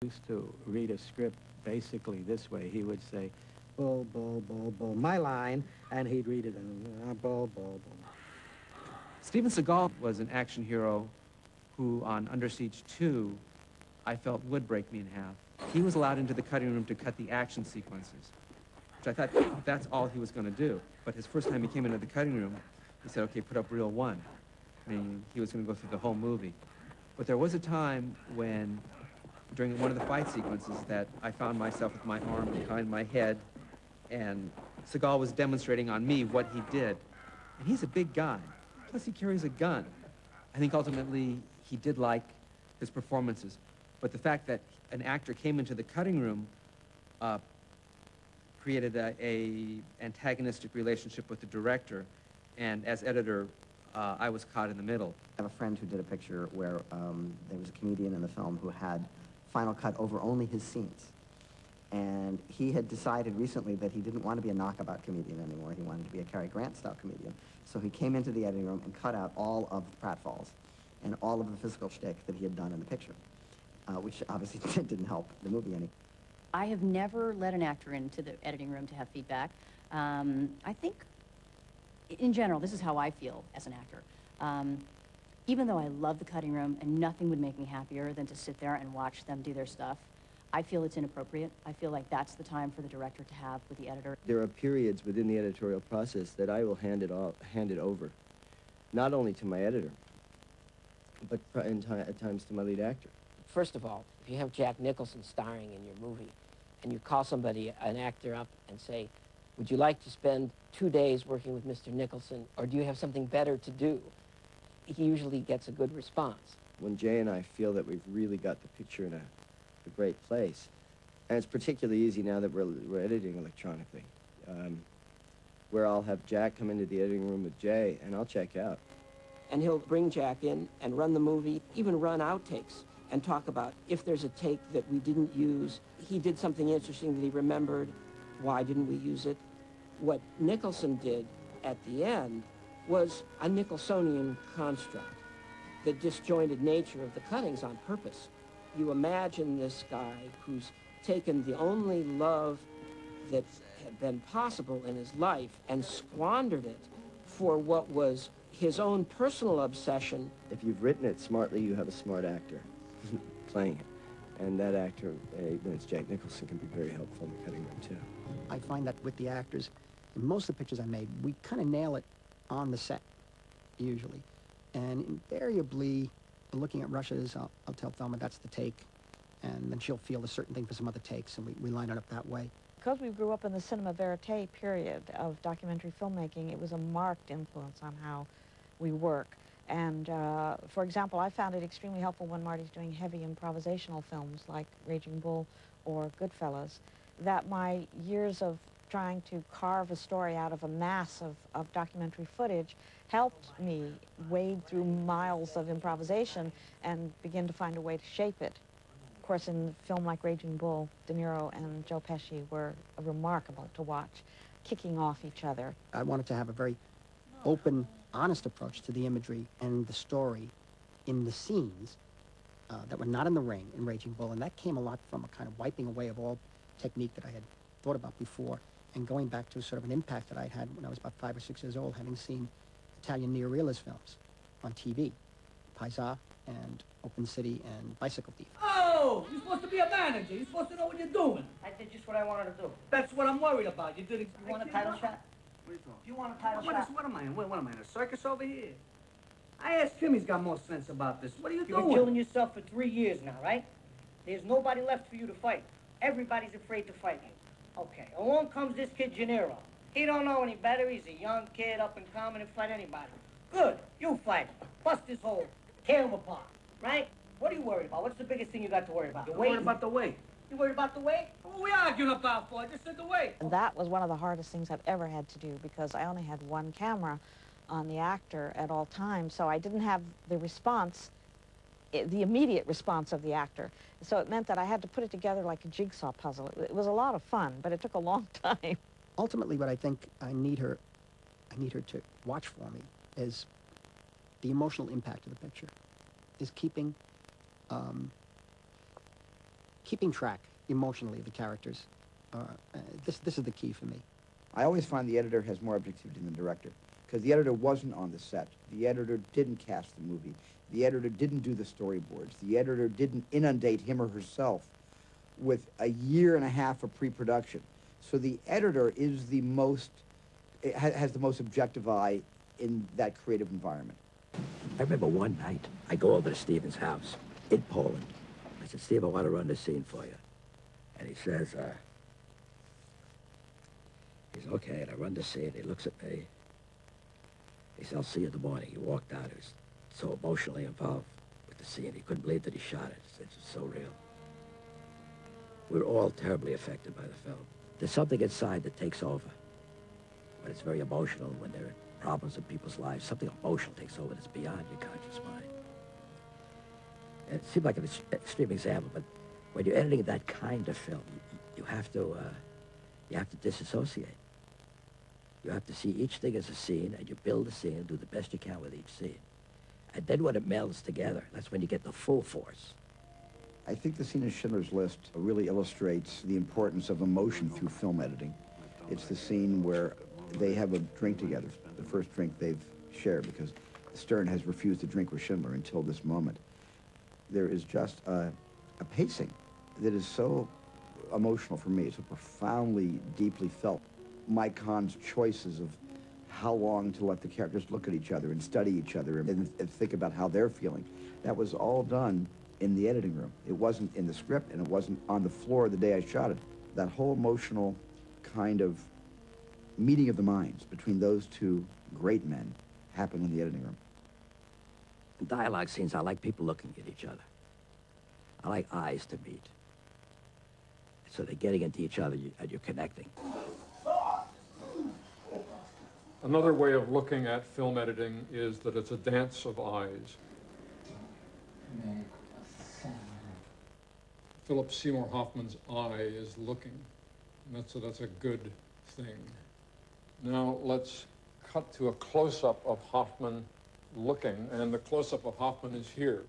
Used to read a script basically this way. He would say, bull, bull, bull, bull, my line, and he'd read it, and bull, bull, bull. Steven Seagal was an action hero who, on Under Siege 2, I felt would break me in half. He was allowed into the cutting room to cut the action sequences, which I thought that's all he was going to do. But his first time he came into the cutting room, he said, okay, put up reel 1. I mean, he was going to go through the whole movie. But there was a time when, during one of the fight sequences, that I found myself with my arm behind my head, and Seagal was demonstrating on me what he did. And he's a big guy. Plus, he carries a gun. I think ultimately he did like his performances. But the fact that an actor came into the cutting room created a antagonistic relationship with the director. And as editor, I was caught in the middle. I have a friend who did a picture where there was a comedian in the film who had final cut over only his scenes. And he had decided recently that he didn't want to be a knockabout comedian anymore. He wanted to be a Cary Grant-style comedian. So he came into the editing room and cut out all of the pratfalls and all of the physical shtick that he had done in the picture, which obviously didn't help the movie any. I have never let an actor into the editing room to have feedback. I think, in general, this is how I feel as an actor. Even though I love the cutting room and nothing would make me happier than to sit there and watch them do their stuff, I feel it's inappropriate. I feel like that's the time for the director to have with the editor. There are periods within the editorial process that I will hand it over, not only to my editor, but at times to my lead actor. First of all, if you have Jack Nicholson starring in your movie, and you call somebody, an actor, up and say, would you like to spend 2 days working with Mr. Nicholson, or do you have something better to do? He usually gets a good response. When Jay and I feel that we've really got the picture in a great place, and it's particularly easy now that we're editing electronically, where I'll have Jack come into the editing room with Jay, and I'll check out. And he'll bring Jack in and run the movie, even run outtakes, and talk about if there's a take that we didn't use, he did something interesting that he remembered, why didn't we use it? What Nicholson did at the end was a Nicholsonian construct, the disjointed nature of the cuttings on purpose. You imagine this guy who's taken the only love that had been possible in his life and squandered it for what was his own personal obsession. If you've written it smartly, you have a smart actor playing it. And that actor, when it's Jack Nicholson, can be very helpful in the cutting room, too. I find that with the actors, in most of the pictures I made, we kind of nail it on the set, usually. And invariably, looking at rushes, I'll tell Thelma that's the take, and then she'll feel a certain thing for some other takes, and we line it up that way. Because we grew up in the cinema verite period of documentary filmmaking, it was a marked influence on how we work. And, for example, I found it extremely helpful when Marty's doing heavy improvisational films like Raging Bull or Goodfellas, that my years of trying to carve a story out of a mass of documentary footage helped me wade through miles of improvisation and begin to find a way to shape it. Of course, in a film like Raging Bull, De Niro and Joe Pesci were remarkable to watch, kicking off each other. I wanted to have a very open, honest approach to the imagery and the story in the scenes that were not in the ring in Raging Bull, and that came a lot from a kind of wiping away of all technique that I had thought about before, and going back to sort of an impact that I'd had when I was about 5 or 6 years old, having seen Italian neorealist films on TV, Paisa and Open City and Bicycle Thief. Oh, you're supposed to be a manager. You're supposed to know what you're doing. I did just what I wanted to do. That's what I'm worried about. You did. You want a title shot? What are you talking? You want a title shot? What am I in? What am I in, a circus over here? I asked him, he's got more sense about this. What are you doing? You've been killing yourself for 3 years now, right? There's nobody left for you to fight. Everybody's afraid to fight you. Okay, along comes this kid Gennaro. He don't know any better. He's a young kid, up and coming, and fight anybody. Good, you fight him. Bust his hole. Tear him apart, right? What are you worried about? What's the biggest thing you got to worry about? I'm worried about the weight. You worried about the weight? What are we arguing about for? I just said the weight. And that was one of the hardest things I've ever had to do because I only had one camera on the actor at all times, so I didn't have the response, the immediate response of the actor. So it meant that I had to put it together like a jigsaw puzzle. It was a lot of fun, but it took a long time. Ultimately, what I think I need her to watch for me is the emotional impact of the picture, is keeping keeping track emotionally of the characters. This is the key for me. I always find the editor has more objectivity than the director, because the editor wasn't on the set. The editor didn't cast the movie. The editor didn't do the storyboards. The editor didn't inundate him or herself with a year and a half of pre-production. So the editor is the most, has the most objective eye in that creative environment. I remember one night, I go over to Stephen's house in Poland. I said, Steve, I want to run this scene for you. And he says, he's okay, and I run the scene. He looks at me. He said, I'll see you in the morning. He walked out. He was so emotionally involved with the scene. He couldn't believe that he shot it. He said, it's so real. We were all terribly affected by the film. There's something inside that takes over. When it's very emotional, when there are problems in people's lives, something emotional takes over that's beyond your conscious mind. And it seemed like an extreme example, but when you're editing that kind of film, you have to disassociate. You have to see each thing as a scene, and you build a scene and do the best you can with each scene. And then when it melds together, that's when you get the full force. I think the scene in Schindler's List really illustrates the importance of emotion through film editing. It's the scene where they have a drink together, the first drink they've shared, because Stern has refused to drink with Schindler until this moment. There is just a pacing that is so emotional for me, so profoundly, deeply felt. Mike Kahn's choices of how long to let the characters look at each other and study each other and think about how they're feeling, that was all done in the editing room. It wasn't in the script, and it wasn't on the floor the day I shot it. That whole emotional kind of meeting of the minds between those two great men happened in the editing room. In dialogue scenes, I like people looking at each other. I like eyes to meet. So they're getting into each other and you're connecting. Another way of looking at film editing is that it's a dance of eyes. Philip Seymour Hoffman's eye is looking. And that's a good thing. Now let's cut to a close-up of Hoffman looking, and the close-up of Hoffman is here.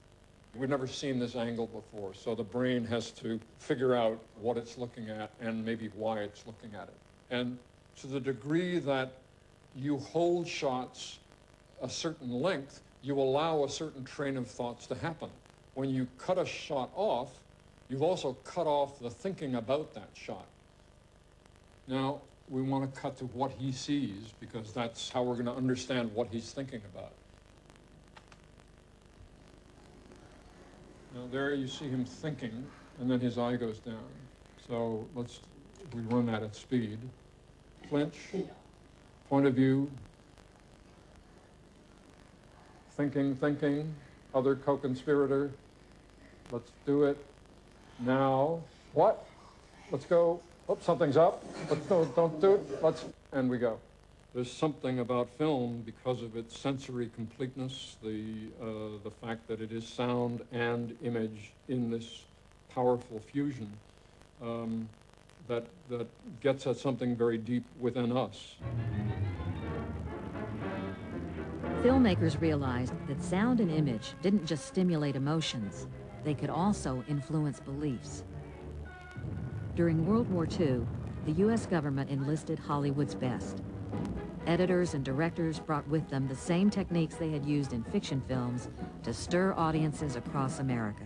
We've never seen this angle before, so the brain has to figure out what it's looking at and maybe why it's looking at it. And to the degree that you hold shots a certain length, you allow a certain train of thoughts to happen. When you cut a shot off, you've also cut off the thinking about that shot. Now, we want to cut to what he sees, because that's how we're going to understand what he's thinking about. Now, there you see him thinking, and then his eye goes down. So we run that at speed. Flinch, point of view, thinking, other co-conspirator. Let's do it now. What? Let's go. Oh, something's up. Let's go. Don't do it. And we go. There's something about film, because of its sensory completeness, the fact that it is sound and image in this powerful fusion, that gets at something very deep within us. Filmmakers realized that sound and image didn't just stimulate emotions, they could also influence beliefs. During World War II, the U.S. government enlisted Hollywood's best. Editors and directors brought with them the same techniques they had used in fiction films to stir audiences across America.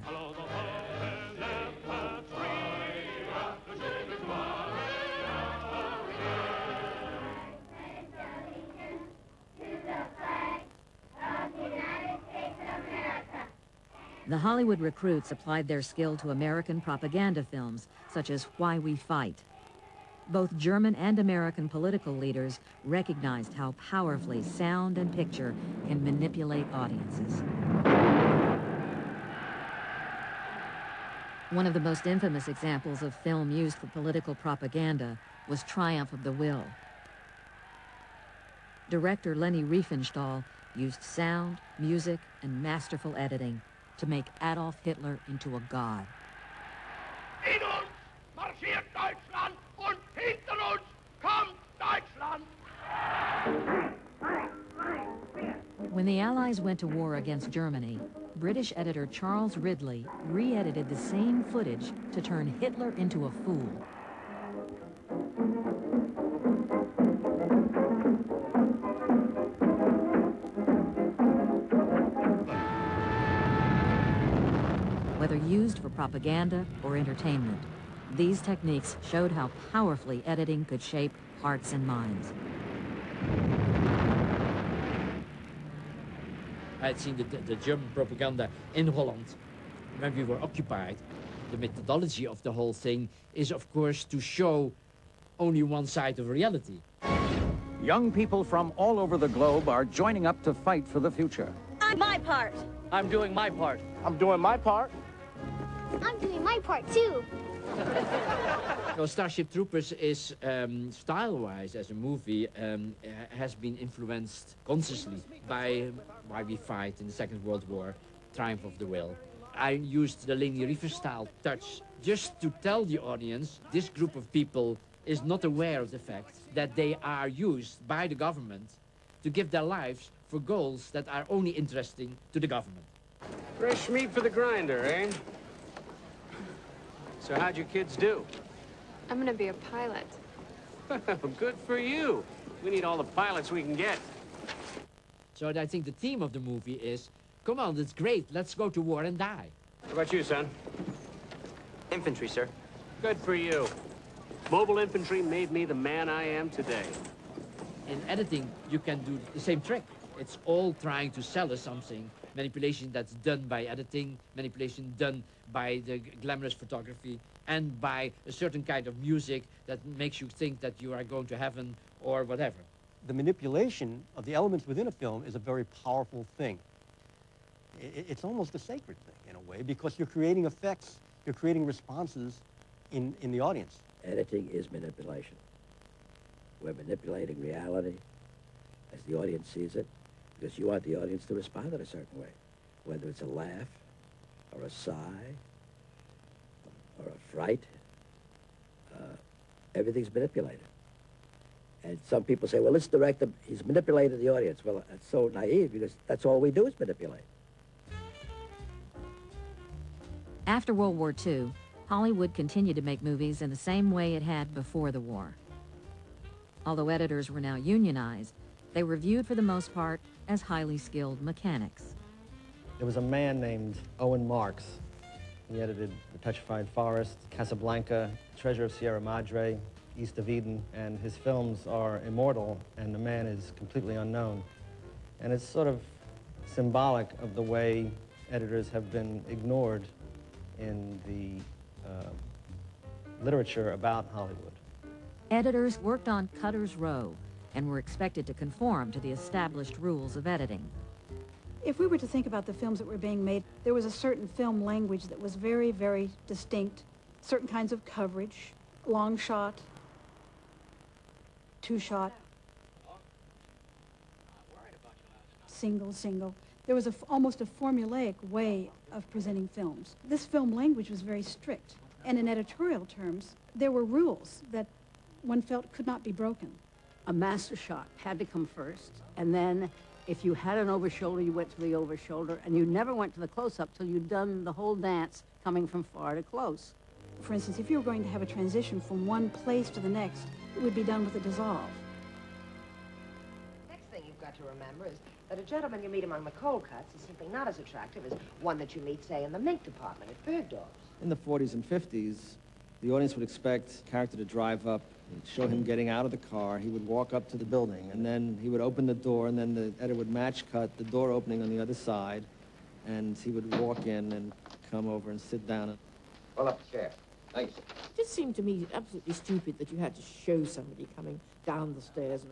The Hollywood recruits applied their skill to American propaganda films, such as Why We Fight. Both German and American political leaders recognized how powerfully sound and picture can manipulate audiences. One of the most infamous examples of film used for political propaganda was Triumph of the Will. Director Leni Riefenstahl used sound, music, and masterful editing to make Adolf Hitler into a god. In uns marschiert Deutschland und hinter uns kommt Deutschland. When the Allies went to war against Germany, British editor Charles Ridley re-edited the same footage to turn Hitler into a fool. Whether used for propaganda or entertainment, these techniques showed how powerfully editing could shape hearts and minds. I had seen the German propaganda in Holland when we were occupied. The methodology of the whole thing is, of course, to show only one side of reality. Young people from all over the globe are joining up to fight for the future. My part. I'm doing my part. I'm doing my part. I'm doing my part, too. Well, Starship Troopers is, style-wise, as a movie, has been influenced consciously by Why We Fight in the Second World War, Triumph of the Will. I used the Leni Riefenstahl touch just to tell the audience this group of people is not aware of the fact that they are used by the government to give their lives for goals that are only interesting to the government. Fresh meat for the grinder, eh? So how'd your kids do? I'm gonna be a pilot. Good for you. We need all the pilots we can get. So I think the theme of the movie is, come on, that's great, let's go to war and die. What about you, son? Infantry, sir. Good for you. Mobile infantry made me the man I am today. In editing, you can do the same trick. It's all trying to sell us something. Manipulation that's done by editing, manipulation done by the glamorous photography, and by a certain kind of music that makes you think that you are going to heaven or whatever. The manipulation of the elements within a film is a very powerful thing. It's almost a sacred thing in a way, because you're creating effects, you're creating responses in the audience. Editing is manipulation. We're manipulating reality as the audience sees it, because you want the audience to respond in a certain way, whether it's a laugh, or a sigh, or a fright. Everything's manipulated. And some people say, well, this director, he's manipulated the audience. Well, that's so naive, because that's all we do is manipulate. After World War II, Hollywood continued to make movies in the same way it had before the war. Although editors were now unionized, they were viewed for the most part as highly skilled mechanics. There was a man named Owen Marks. He edited The Petrified Forest, Casablanca, Treasure of Sierra Madre, East of Eden, and his films are immortal, and the man is completely unknown. And it's sort of symbolic of the way editors have been ignored in the literature about Hollywood. Editors worked on cutter's row and were expected to conform to the established rules of editing. If we were to think about the films that were being made, there was a certain film language that was very, very distinct. Certain kinds of coverage, long shot, two shot, single, single. There was almost a formulaic way of presenting films. This film language was very strict. And in editorial terms, there were rules that one felt could not be broken. A master shot had to come first, and then if you had an over-shoulder, you went to the over-shoulder, and you never went to the close-up till you'd done the whole dance coming from far to close. For instance, if you were going to have a transition from one place to the next, it would be done with a dissolve. Next thing you've got to remember is that a gentleman you meet among the cold cuts is simply not as attractive as one that you meet, say, in the mink department at Bergdorf's. In the 40s and 50s, the audience would expect a character to drive up, show him getting out of the car, he would walk up to the building, and then he would open the door, and then the editor would match cut the door opening on the other side, and he would walk in and come over and sit down. Pull up the chair. Thanks. It just seemed to me absolutely stupid that you had to show somebody coming down the stairs